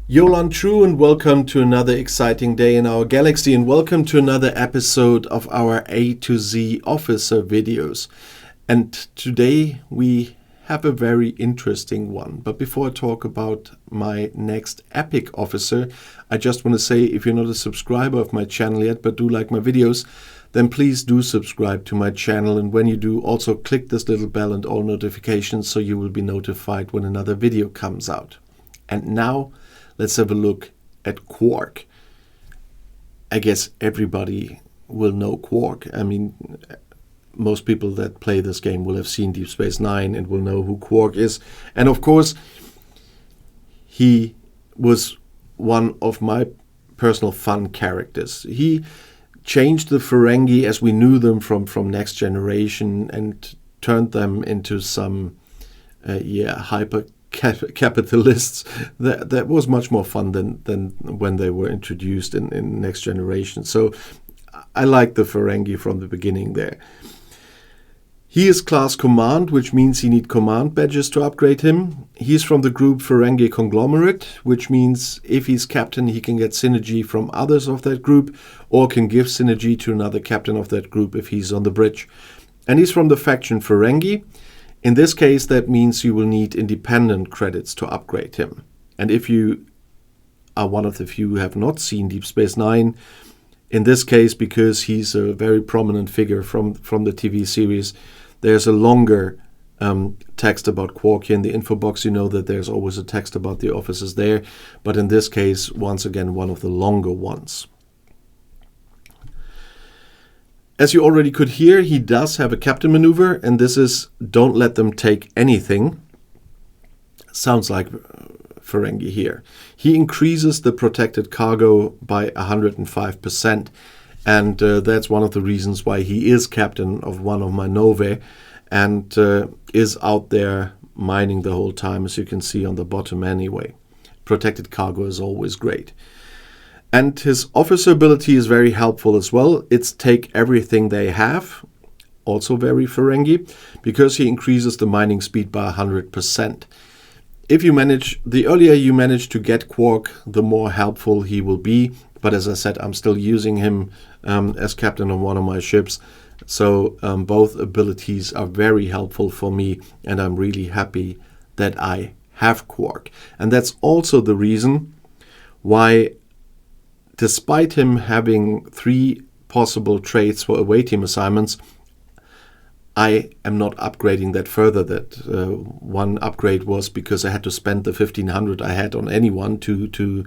Yolan True, and welcome to another exciting day in our galaxy, and welcome to another episode of our A to Z officer videos. And today we have a very interesting one. But before I talk about my next epic officer, I just want to say, if you're not a subscriber of my channel yet but do like my videos, then please do subscribe to my channel, and when you do, also click this little bell and all notifications so you will be notified when another video comes out. And now let's have a look at Quark. I guess everybody will know Quark. I mean, most people that play this game will have seen Deep Space Nine and will know who Quark is. And of course, he was one of my personal fun characters. He changed the Ferengi as we knew them from Next Generation and turned them into some hyper capitalists. That was much more fun than when they were introduced in Next Generation. So I like the Ferengi from the beginning there. He is class command, which means you need command badges to upgrade him. He's from the group Ferengi Conglomerate, which means if he's captain, he can get synergy from others of that group, or can give synergy to another captain of that group if he's on the bridge. And he's from the faction Ferengi. In this case, that means you will need independent credits to upgrade him. And if you are one of the few who have not seen Deep Space Nine, in this case, because he's a very prominent figure from the TV series, there's a longer text about Quark here in the info box. You know that there's always a text about the officers there, but in this case, once again, one of the longer ones. As you already could hear, he does have a captain maneuver, and this is don't let them take anything. Sounds like Ferengi here. He increases the protected cargo by 105%, and that's one of the reasons why he is captain of one of my novae and is out there mining the whole time, as you can see on the bottom anyway. Protected cargo is always great. And his officer ability is very helpful as well. It's take everything they have, also very Ferengi, because he increases the mining speed by 100%. The earlier you manage to get Quark, the more helpful he will be. But as I said, I'm still using him as captain of one of my ships. So both abilities are very helpful for me, and I'm really happy that I have Quark. And that's also the reason why, despite him having 3 possible traits for away team assignments, I am not upgrading that further. That one upgrade was because I had to spend the 1500 I had on anyone to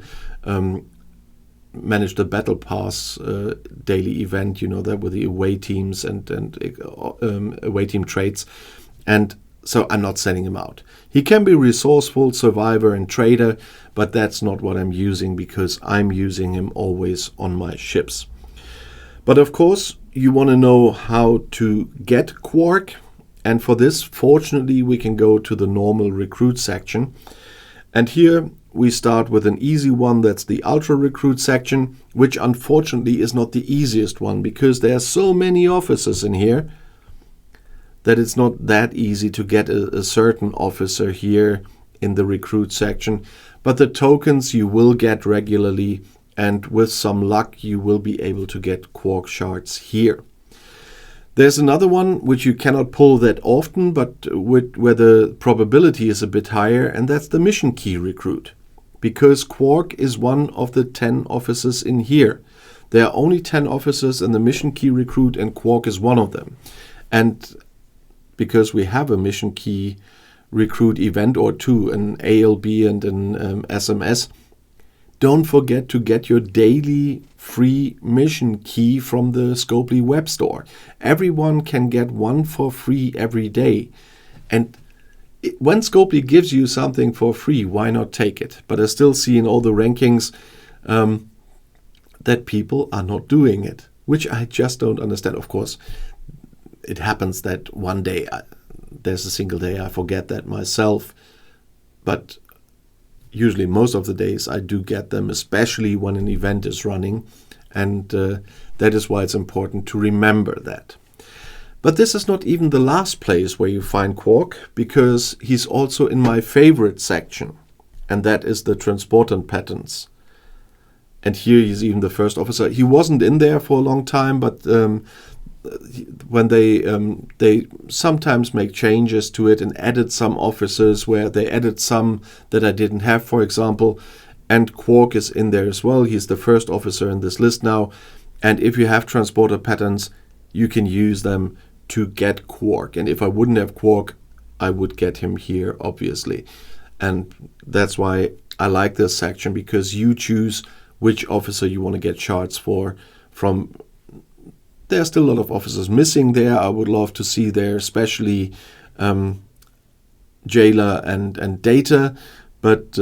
manage the battle pass daily event, that with the away teams and away team traits. And so I'm not sending him out. He can be resourceful, survivor, and trader, but that's not what I'm using, because I'm using him always on my ships. But of course, you want to know how to get Quark, and for this, fortunately, we can go to the normal recruit section. And here we start with an easy one, that's the Ultra Recruit section, which unfortunately is not the easiest one, because there are so many officers in here that it's not that easy to get a certain officer here in the recruit section. But the tokens you will get regularly, and with some luck you will be able to get Quark shards here. There's another one which you cannot pull that often, but where the probability is a bit higher, and that's the mission key recruit. Because Quark is one of the 10 officers in here. There are only 10 officers in the mission key recruit, and Quark is one of them. And because we have a mission key recruit event or 2, an ALB and an SMS, don't forget to get your daily free mission key from the Scopely web store. Everyone can get one for free every day. And when Scopely gives you something for free, why not take it? But I still see in all the rankings that people are not doing it, which I just don't understand. Of course, it happens that one day, there's a single day I forget that myself. But usually most of the days I do get them, especially when an event is running. And that is why it's important to remember that. But this is not even the last place where you find Quark, because he's also in my favorite section. and that is the transportant patterns. And here he's even the first officer. He wasn't in there for a long time, but when they sometimes make changes to it and added some officers where they added some that I didn't have, for example. And Quark is in there as well. He's the first officer in this list now. And if you have transporter patterns, you can use them to get Quark. And if I wouldn't have Quark, I would get him here, obviously. And that's why I like this section, because you choose which officer you want to get shards for. There's still a lot of officers missing there. I would love to see there, especially Jailer and Data, but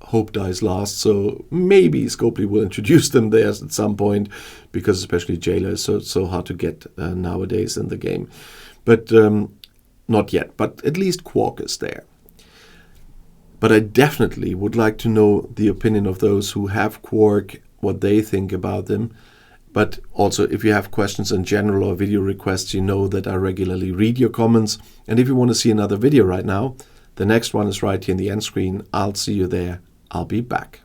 hope dies last, so maybe Scopely will introduce them there at some point, because especially Jailer is so hard to get nowadays in the game. But not yet, but at least Quark is there. But I definitely would like to know the opinion of those who have Quark, what they think about them. But also, if you have questions in general or video requests, you know that I regularly read your comments. And if you want to see another video right now, the next one is right here in the end screen. I'll see you there. I'll be back.